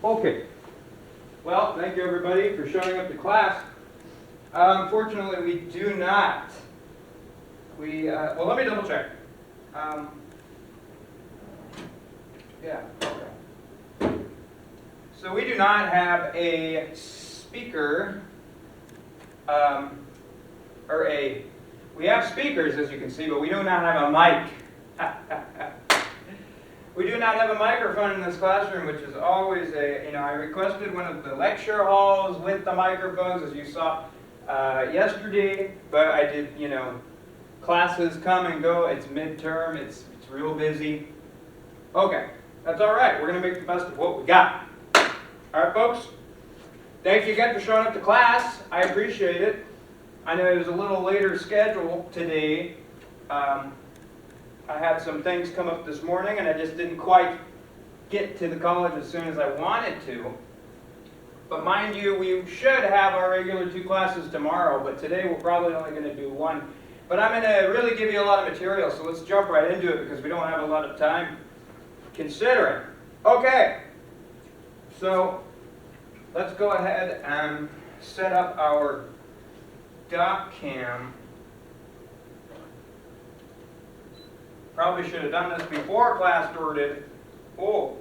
Okay. Well, thank you everybody for showing up to class. Unfortunately, we do not. Well, let me double check. Yeah, okay. So we do not have a speaker, we have speakers as you can see, but we do not have a mic. We do not have a microphone in this classroom, which is always I requested one of the lecture halls with the microphones, as you saw yesterday, but I did, classes come and go, it's midterm, it's real busy. Okay, that's all right, we're going to make the best of what we got. All right, folks, thank you again for showing up to class. I appreciate it. I know it was a little later schedule today. I had some things come up this morning and I just didn't quite get to the college as soon as I wanted to. But mind you, we should have our regular 2 classes tomorrow, but today we're probably only going to do 1. But I'm going to really give you a lot of material, so let's jump right into it because we don't have a lot of time considering. Okay, so let's go ahead and set up our doc cam. Probably should have done this before class started. Oh,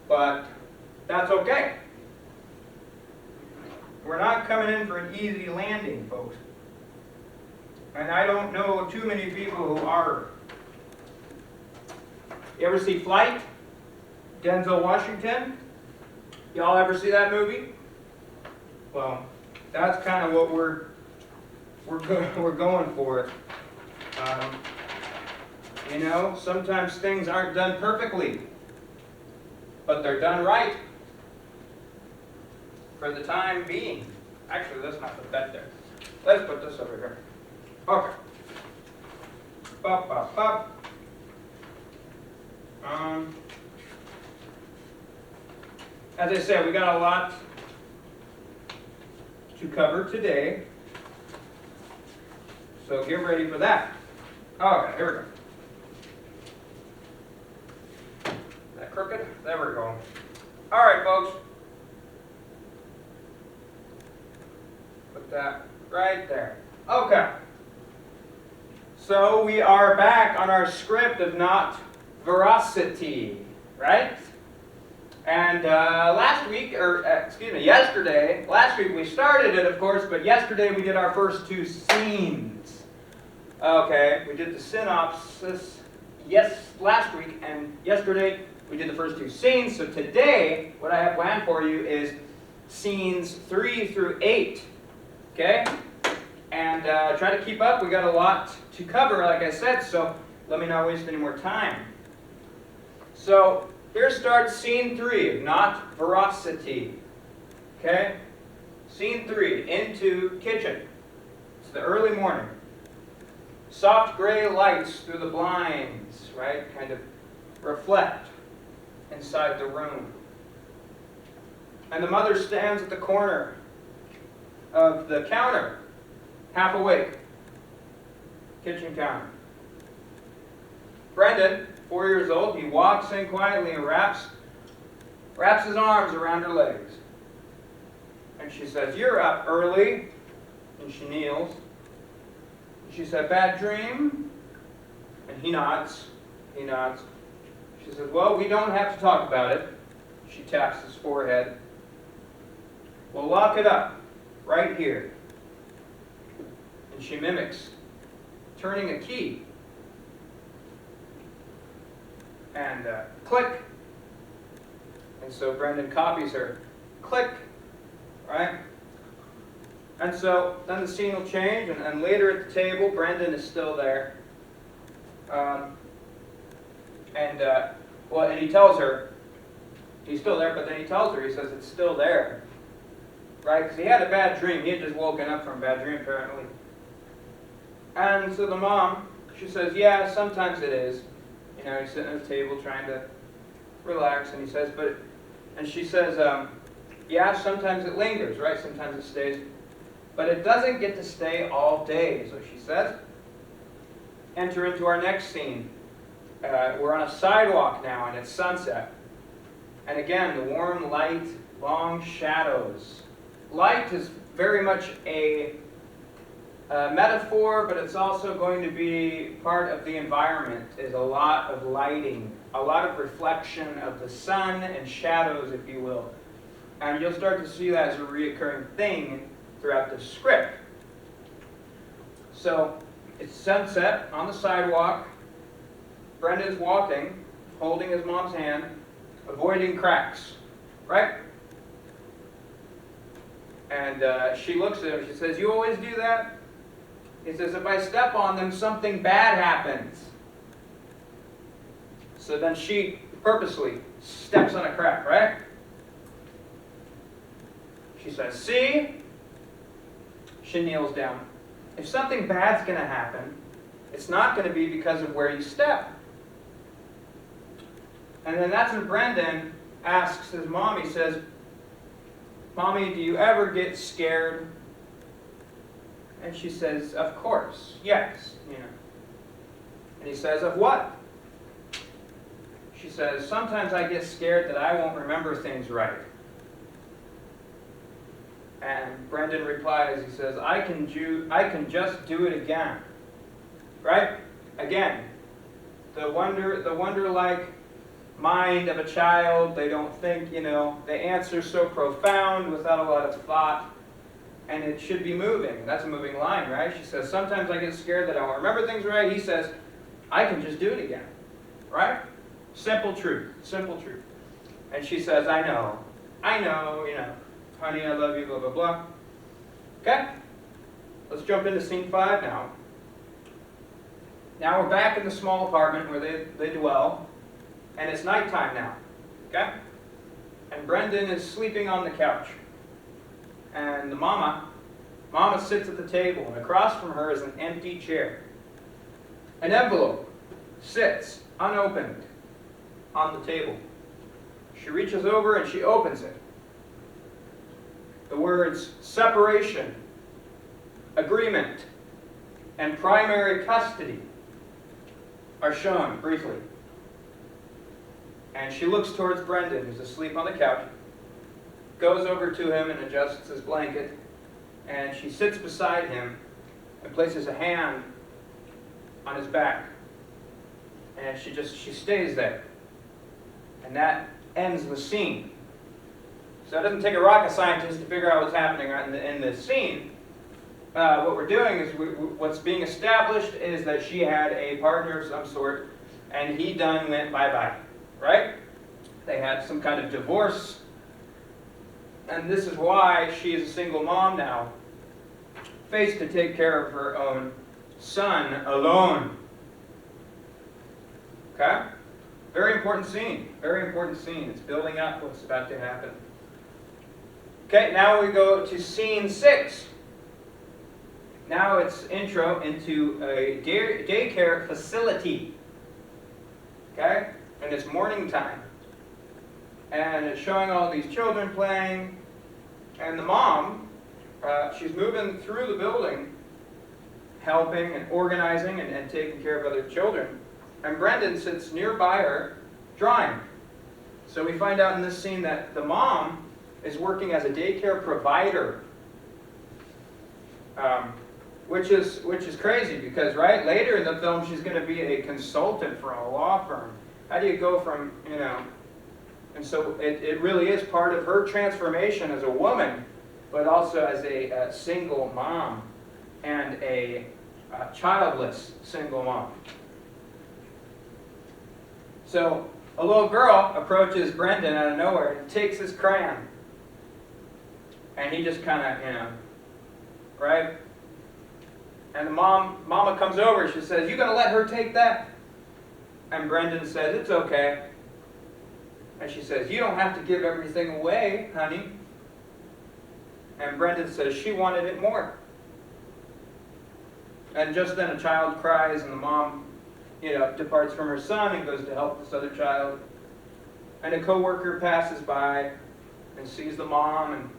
but that's okay. We're not coming in for an easy landing, folks. And I don't know too many people who are. You ever see Flight? Denzel Washington? Y'all ever see that movie? Well, that's kind of what we're going for. Sometimes things aren't done perfectly, but they're done right for the time being. Actually, let's not put that there. Let's put this over here. Okay. Bop, bop, bop. As I said, we got a lot to cover today, so get ready for that. Okay, here we go. Is that crooked? There we go. All right, folks. Put that right there. Okay. So we are back on our script of not Voracity, right? And yesterday, last week we started it, of course, but yesterday we did our first 2 scenes. Okay, we did the synopsis last week, and yesterday we did the first 2 scenes. So today, what I have planned for you is scenes 3 through 8. Okay? And try to keep up. We got a lot to cover, like I said, so let me not waste any more time. So here starts scene 3, not Voracity. Okay? Scene 3, into kitchen. It's the early morning. Soft gray lights through the blinds, right, kind of reflect inside the room. And the mother stands at the corner of the counter, half awake. Kitchen counter. Brendan, 4 years old, he walks in quietly and wraps his arms around her legs. And she says, "You're up early." And she kneels. She said, "Bad dream?" And he nods. He nods. She says, "Well, we don't have to talk about it." She taps his forehead. "We'll lock it up right here." And she mimics turning a key. And click. And so Brendan copies her. Click. Right? And so then the scene will change, and later at the table, Brendan is still there. And he tells her, he's still there, but then he tells her, he says it's still there. Right? Because he had a bad dream. He had just woken up from a bad dream, apparently. And so the mom, she says, "Yeah, sometimes it is." He's sitting at the table trying to relax, and he says, and she says, "Yeah, sometimes it lingers, right? Sometimes it stays. But it doesn't get to stay all day," so she says. Enter into our next scene. We're on a sidewalk now, and it's sunset. And again, the warm light, long shadows. Light is very much a metaphor, but it's also going to be part of the environment, is a lot of lighting, a lot of reflection of the sun and shadows, if you will. And you'll start to see that as a recurring thing throughout the script. So, it's sunset on the sidewalk. Brenda is walking, holding his mom's hand, avoiding cracks, right? And she looks at him, she says, "You always do that?" He says, "If I step on them, something bad happens." So then she purposely steps on a crack, right? She says, "See?" She kneels down. If something bad's going to happen, it's not going to be because of where you step. And then that's when Brendan asks his mom, he says, "Mommy, do you ever get scared?" And she says, "Of course, yes, you know." And he says, "Of what?" She says, "Sometimes I get scared that I won't remember things right." And Brendan replies, he says, I can just do it again." Right? Again, the wonder-like mind of a child. They don't think, the answer's so profound without a lot of thought. And it should be moving. That's a moving line, right? She says, "Sometimes I get scared that I won't remember things right." He says, "I can just do it again." Right? Simple truth. Simple truth. And she says, I know, "Honey, I love you, blah, blah, blah." Okay? Let's jump into scene 5 now. Now we're back in the small apartment where they dwell. And it's nighttime now. Okay? And Brendan is sleeping on the couch. And the mama sits at the table, and across from her is an empty chair. An envelope sits unopened on the table. She reaches over and she opens it. The words separation, agreement, and primary custody are shown briefly. And she looks towards Brendan, who's asleep on the couch, goes over to him and adjusts his blanket, and she sits beside him and places a hand on his back. And she stays there. And that ends the scene. So it doesn't take a rocket scientist to figure out what's happening in this scene. What we're doing is, what's being established is that she had a partner of some sort, and he done went bye-bye, right? They had some kind of divorce, and this is why she is a single mom now, faced to take care of her own son alone. Okay? Very important scene. Very important scene. It's building up what's about to happen. Okay, now we go to scene 6. Now it's intro into a daycare facility. Okay? And it's morning time. And it's showing all these children playing. And the mom, she's moving through the building, helping and organizing and taking care of other children. And Brendan sits nearby her, drawing. So we find out in this scene that the mom is working as a daycare provider, which is crazy because later in the film she's going to be a consultant for a law firm. How do you go from and so it really is part of her transformation as a woman, but also as a single mom and a childless single mom. So a little girl approaches Brendan out of nowhere and takes his crayon. And he just kind of, right? And the mama comes over. She says, "You gonna let her take that?" And Brendan says, "It's okay." And she says, "You don't have to give everything away, honey." And Brendan says, "She wanted it more." And just then a child cries, and the mom, departs from her son and goes to help this other child. And a coworker passes by and sees the mom, and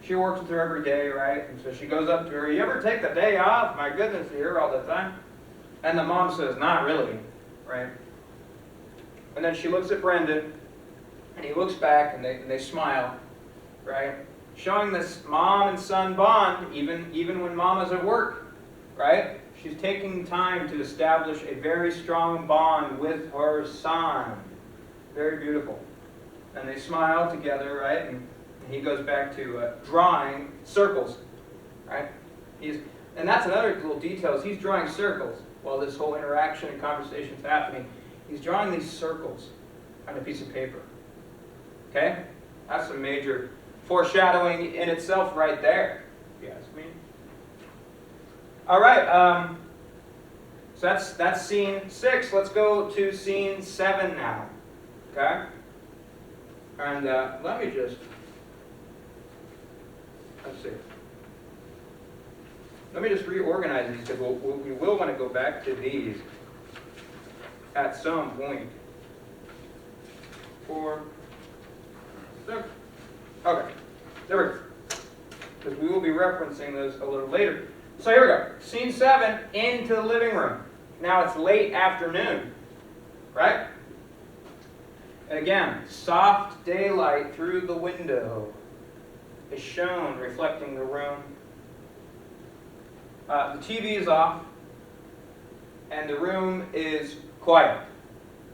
she works with her every day, right? And so she goes up to her, "You ever take the day off? My goodness, you're here all the time." And the mom says, "Not really," right? And then she looks at Brendan, And he looks back and they smile, right? Showing this mom and son bond even when mama's at work, right? She's taking time to establish a very strong bond with her son. Very beautiful. And they smile together, right? And he goes back to drawing circles, right? And that's another little detail, is he's drawing circles while this whole interaction and conversation is happening. He's drawing these circles on a piece of paper. Okay? That's a major foreshadowing in itself right there, if you ask me. All right, so that's scene 6. Let's go to scene 7 now. Okay? And let me just, let's see. Let me just reorganize these, because we will want to go back to these at some point. 4, 7. Okay, there we go. Because we will be referencing those a little later. So here we go. Scene 7, into the living room. Now it's late afternoon, right? And again, soft daylight through the window is shown, reflecting the room. The TV is off, and the room is quiet,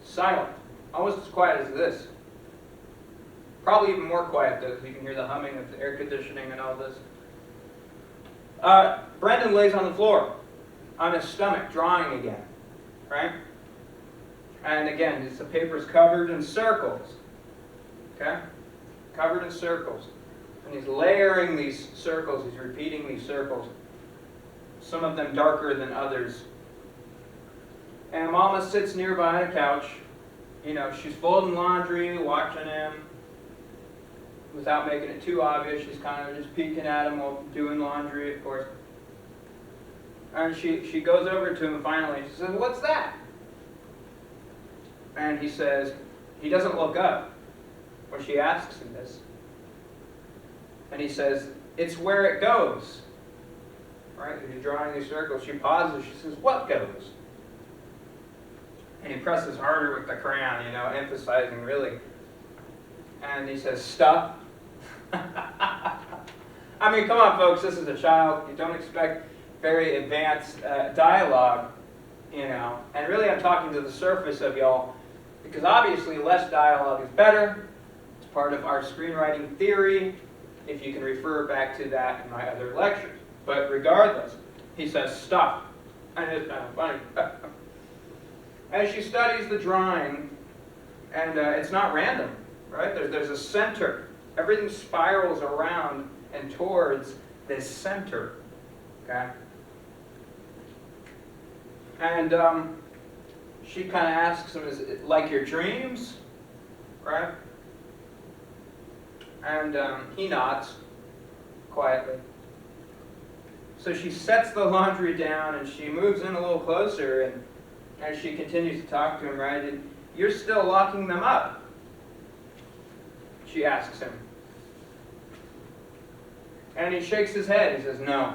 silent, almost as quiet as this. Probably even more quiet, though, because you can hear the humming of the air conditioning and all this. Brendan lays on the floor, on his stomach, drawing again, right? And again, the paper is covered in circles, okay? Covered in circles. And he's layering these circles, he's repeating these circles. Some of them darker than others. And Mama sits nearby on a couch. You know, she's folding laundry, watching him. Without making it too obvious, she's kind of just peeking at him while doing laundry, of course. And she goes over to him finally. She says, "What's that?" And he says, he doesn't look up when she asks him this. And he says, "It's where it goes." Right? He's drawing these circles. She pauses. She says, "What goes?" And he presses harder with the crayon, you know, emphasizing really. And he says, "Stuff." I mean, come on, folks. This is a child. You don't expect very advanced dialogue, you know. And really, I'm talking to the surface of y'all, because obviously less dialogue is better. It's part of our screenwriting theory, if you can refer back to that in my other lectures. But regardless, he says, "Stuff." And it's kind of funny. As she studies the drawing, and it's not random, right? There's a center. Everything spirals around and towards this center, okay? And she kind of asks him, "Is it like your dreams?" Right? And he nods quietly. So she sets the laundry down and she moves in a little closer, and as she continues to talk to him, right? "And you're still locking them up?" She asks him. And he shakes his head. He says, "No."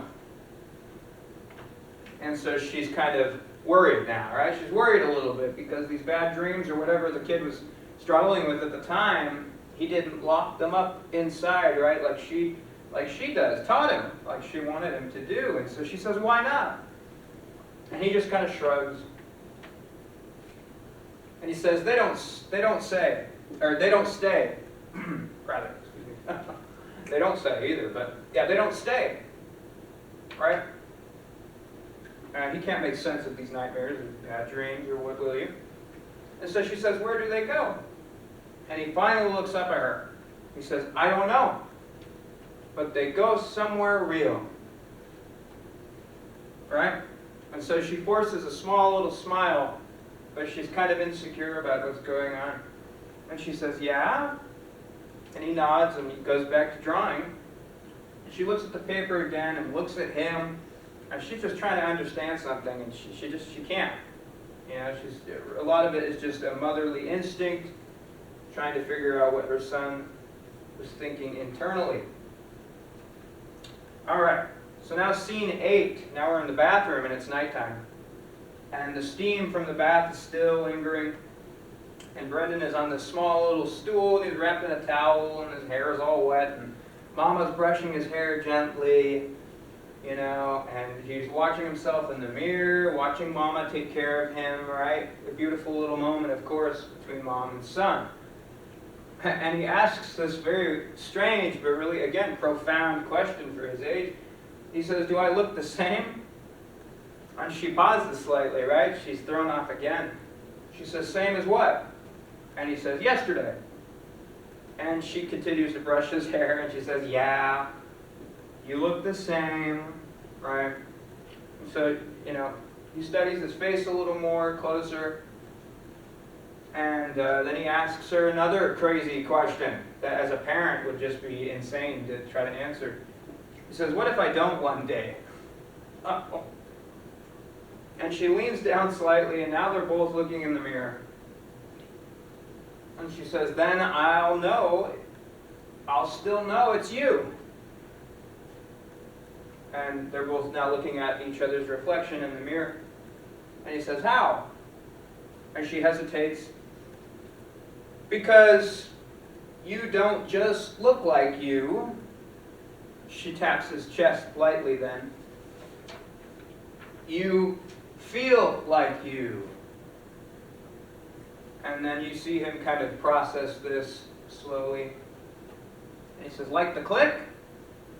And so she's kind of worried now, right? She's worried a little bit because these bad dreams or whatever the kid was struggling with at the time, he didn't lock them up inside, right? Like she does, taught him, like she wanted him to do. And so she says, "Why not?" And he just kind of shrugs. And he says, they don't stay, rather, excuse me. They don't say either, but yeah, they don't stay, right? He can't make sense of these nightmares and bad dreams, or what will you? And so she says, "Where do they go?" And he finally looks up at her. He says, "I don't know, but they go somewhere real." Right? And so she forces a small little smile, but she's kind of insecure about what's going on. And she says, "Yeah?" And he nods and he goes back to drawing. And she looks at the paper again and looks at him. And she's just trying to understand something, and she can't. You know, a lot of it is just a motherly instinct, trying to figure out what her son was thinking internally. All right, so now scene 8. Now we're in the bathroom and it's nighttime. And the steam from the bath is still lingering. And Brendan is on this small little stool, and he's wrapped in a towel, and his hair is all wet, and Mama's brushing his hair gently, you know, and he's watching himself in the mirror, watching Mama take care of him, right? A beautiful little moment, of course, between mom and son. And he asks this very strange, but really, again, profound question for his age. He says, "Do I look the same?" And she pauses slightly, right? She's thrown off again. She says, "Same as what?" And he says, "Yesterday." And she continues to brush his hair, and she says, "Yeah, you look the same," right? And so, you know, he studies his face a little more, closer, and then he asks her another crazy question that as a parent would just be insane to try to answer. He says, "What if I don't one day?" Uh-oh. And she leans down slightly, and now they're both looking in the mirror. And she says, "Then I'll still know it's you." And they're both now looking at each other's reflection in the mirror. And he says, "How?" And she hesitates. "Because you don't just look like you." She taps his chest lightly then. "You feel like you." And then you see him kind of process this slowly. And he says, "Like the click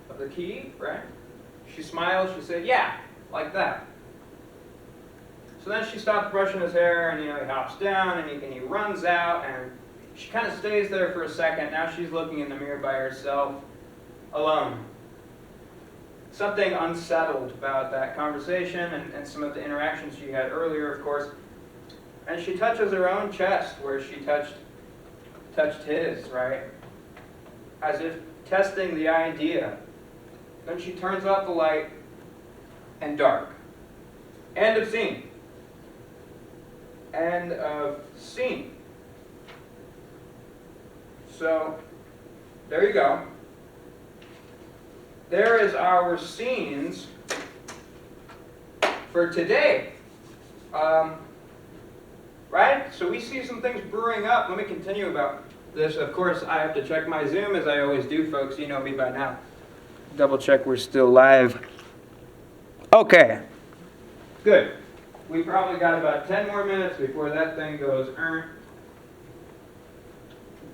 of the key," right? She smiles, she said, "Yeah, like that." So then she stops brushing his hair, and he hops down, and he runs out, and she kind of stays there for a second. Now she's looking in the mirror by herself, alone. Something unsettled about that conversation and some of the interactions she had earlier, of course. And she touches her own chest where she touched his, right? As if testing the idea. Then she turns off the light, and dark. End of scene. End of scene. So, there you go. There is our scenes for today. Right? So we see some things brewing up. Let me continue about this. Of course, I have to check my Zoom, as I always do, folks. You know me by now. Double check we're still live. Okay. Good. We probably got about 10 more minutes before that thing goes.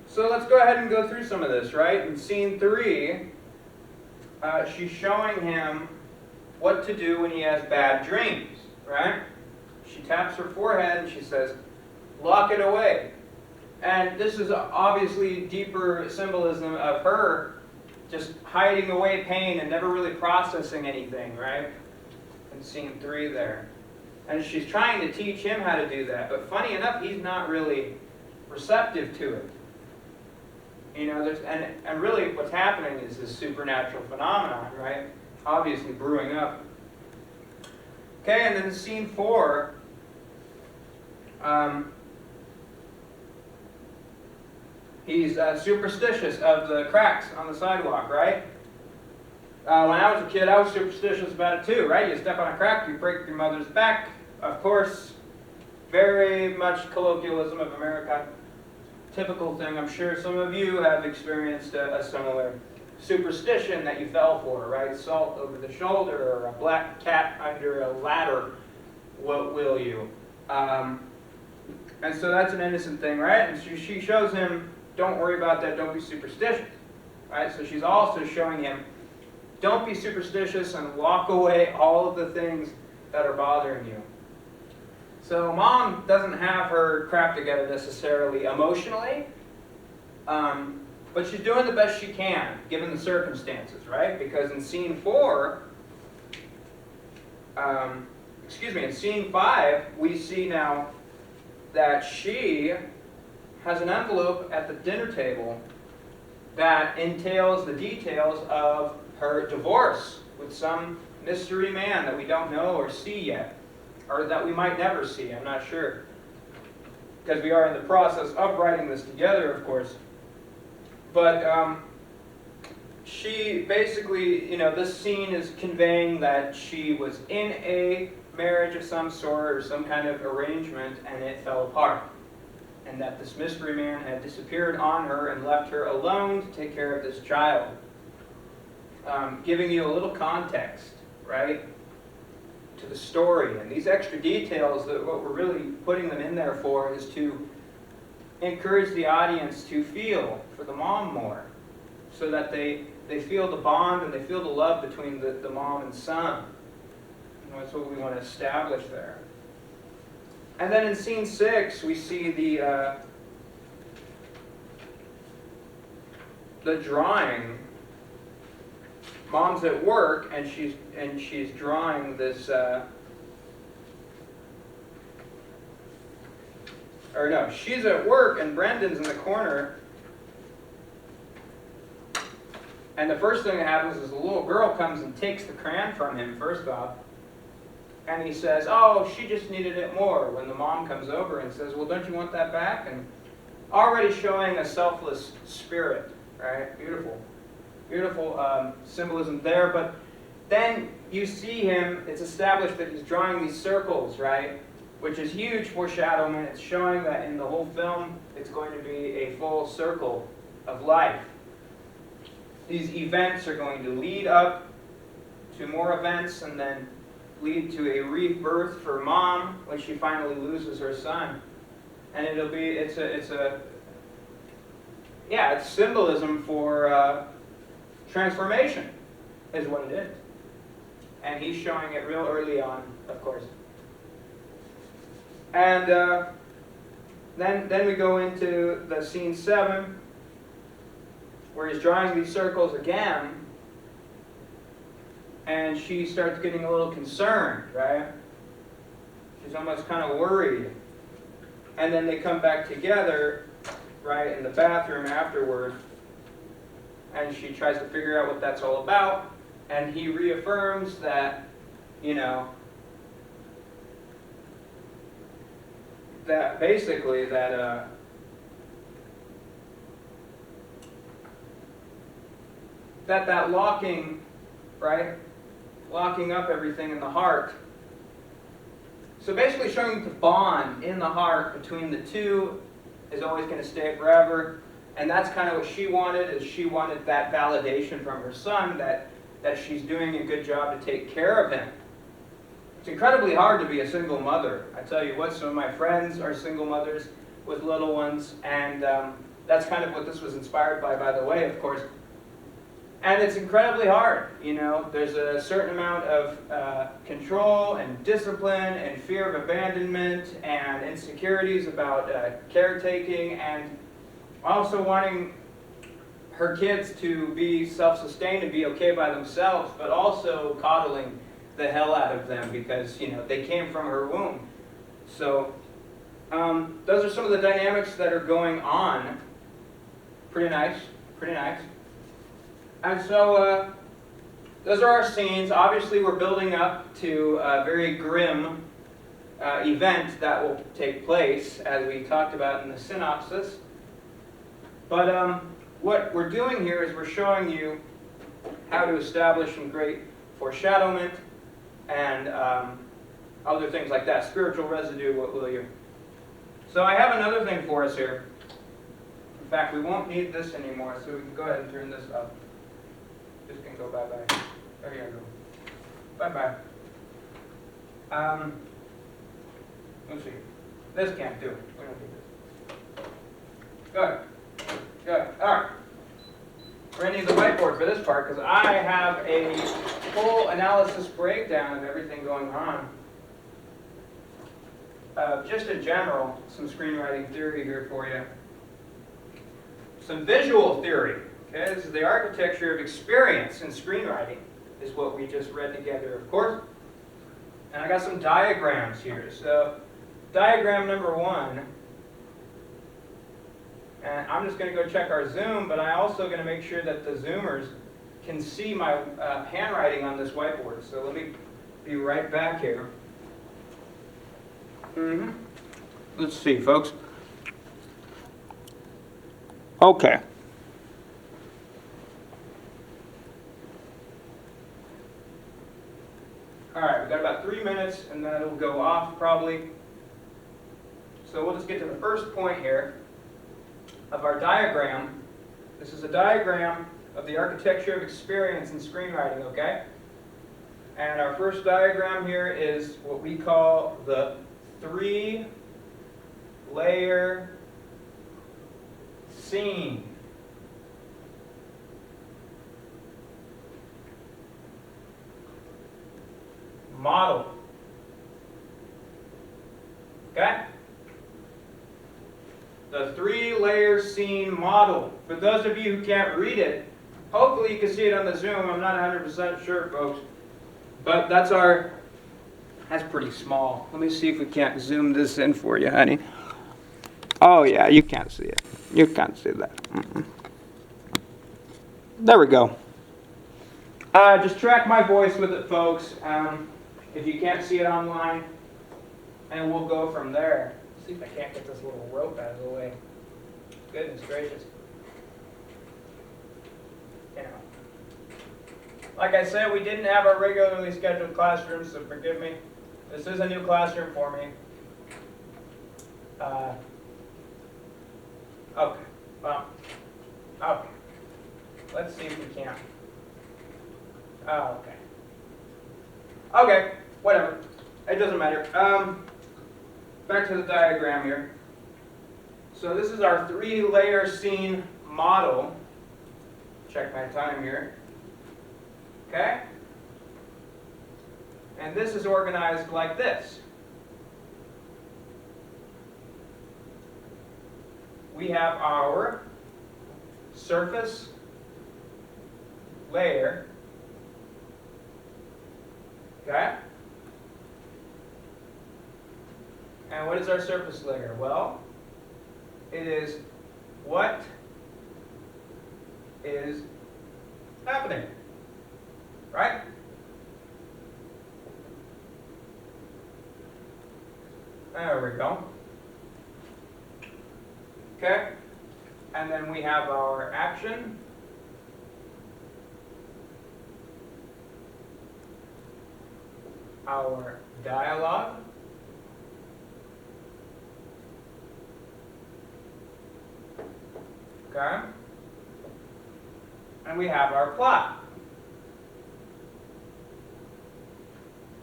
So let's go ahead and go through some of this, right? In scene 3, she's showing him what to do when he has bad dreams, right? She taps her forehead and she says, "Lock it away." And this is obviously deeper symbolism of her just hiding away pain and never really processing anything, right? In scene 3 there. And she's trying to teach him how to do that. But funny enough, he's not really receptive to it. You know, and really what's happening is this supernatural phenomenon, right? Obviously brewing up. Okay, and then in scene 4, he's superstitious of the cracks on the sidewalk, right? When I was a kid, I was superstitious about it too, right? You step on a crack, you break your mother's back. Of course, very much colloquialism of America. Typical thing. I'm sure some of you have experienced a similar superstition that you fell for, right? Salt over the shoulder, or a black cat under a ladder. What will you? And so that's an innocent thing, right? And she shows him, don't worry about that, don't be superstitious. Right? So she's also showing him, don't be superstitious and lock away all of the things that are bothering you. So mom doesn't have her crap together necessarily emotionally, but she's doing the best she can, given the circumstances, right? Because in scene 4, in scene 5, we see now that she has an envelope at the dinner table that entails the details of her divorce with some mystery man that we don't know or see yet, or that we might never see, I'm not sure. Because we are in the process of writing this together, of course. But she basically, this scene is conveying that she was in a marriage of some sort or some kind of arrangement and it fell apart. and that this mystery man had disappeared on her and left her alone to take care of this child. Giving you a little context, right, to the story. And these extra details, that what we're really putting them in there for is to encourage the audience to feel for the mom more, so that they feel the bond and they feel the love between the mom and son. You know, that's what we want to establish there. And then in scene 6, we see the drawing. Mom's at work and she's drawing this. Or no, she's at work and Brendan's in the corner. And the first thing that happens is a little girl comes and takes the crayon from him, first off. And he says, oh, she just needed it more. When the mom comes over and says, well, don't you want that back? And already showing a selfless spirit, right? Beautiful. Beautiful symbolism there. But then you see him, it's established that he's drawing these circles, right? Which is huge foreshadowing. It's showing that in the whole film, it's going to be a full circle of life. These events are going to lead up to more events and then lead to a rebirth for mom when she finally loses her son. And it's symbolism for transformation is what it is. And he's showing it real early on, of course. And then we go into the scene 7, where he's drawing these circles again, and she starts getting a little concerned, right? She's almost kind of worried. And then they come back together, right, in the bathroom afterward, and she tries to figure out what that's all about, and he reaffirms that, you know, that basically that that locking, right, locking up everything in the heart. So basically showing the bond in the heart between the two is always going to stay forever. And that's kind of what she wanted, is she wanted that validation from her son that she's doing a good job to take care of him. It's incredibly hard to be a single mother. I tell you what, some of my friends are single mothers with little ones, and that's kind of what this was inspired by the way, of course. And it's incredibly hard, you know. There's a certain amount of control and discipline and fear of abandonment and insecurities about caretaking, and also wanting her kids to be self-sustained and be okay by themselves, but also coddling the hell out of them because, you know, they came from her womb. So those are some of the dynamics that are going on. Pretty nice, pretty nice. And so those are our scenes. Obviously we're building up to a very grim event that will take place, as we talked about in the synopsis. But what we're doing here is we're showing you how to establish some great foreshadowment and other things like that. Spiritual residue, what will you? So I have another thing for us here. In fact, we won't need this anymore, so we can go ahead and turn this up. This can go bye-bye. There you go. Bye-bye. Let's see. This can't do it. We don't need this. Good. Good. All right. We're going to need the whiteboard for this part because I have a full analysis breakdown of everything going on. Just in general, some screenwriting theory here for you. Some visual theory. Okay, this is the architecture of experience in screenwriting, is what we just read together, of course. And I got some diagrams here. So, diagram number 1. And I'm just going to go check our Zoom, but I'm also going to make sure that the Zoomers can see my handwriting on this whiteboard. So let me be right back here. Let's see, folks. Okay. All right, we've got about 3 minutes, and then it'll go off probably. So we'll just get to the first point here of our diagram. This is a diagram of the architecture of experience in screenwriting, okay? And our first diagram here is what we call the 3-layer scene. Model. Okay? The 3-layer scene model. For those of you who can't read it, hopefully you can see it on the Zoom. I'm not 100% sure, folks. But that's pretty small. Let me see if we can't zoom this in for you, honey. Oh yeah, you can't see it. You can't see that. There we go. Just track my voice with it, folks. If you can't see it online, and we'll go from there. Let's see if I can't get this little rope out of the way. Goodness gracious. You know. Like I said, we didn't have our regularly scheduled classroom, so forgive me. This is a new classroom for me. Okay. Well. Okay. Let's see if we can. Oh, okay. Okay. Whatever. It doesn't matter. Back to the diagram here. So this is our 3-layer scene model. Check my time here. Okay? And this is organized like this. We have our surface layer. Okay? And what is our surface layer? Well, it is what is happening. Right? There we go. Okay? And then we have our action. Our dialogue. Okay? And we have our plot.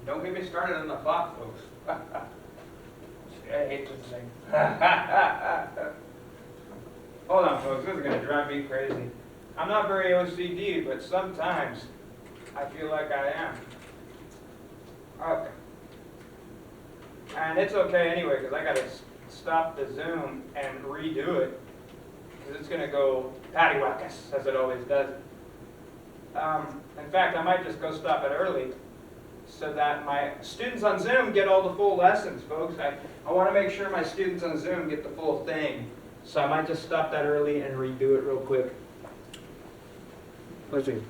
Don't get me started on the plot, folks. I hate this thing. Hold on, folks. This is going to drive me crazy. I'm not very OCD, but sometimes I feel like I am. Okay. And it's okay anyway, because I got to stop the Zoom and redo it. Because it's going to go pattywhackers, as it always does. In fact, I might just go stop it early so that my students on Zoom get all the full lessons, folks. I want to make sure my students on Zoom get the full thing. So I might just stop that early and redo it real quick. Let's see.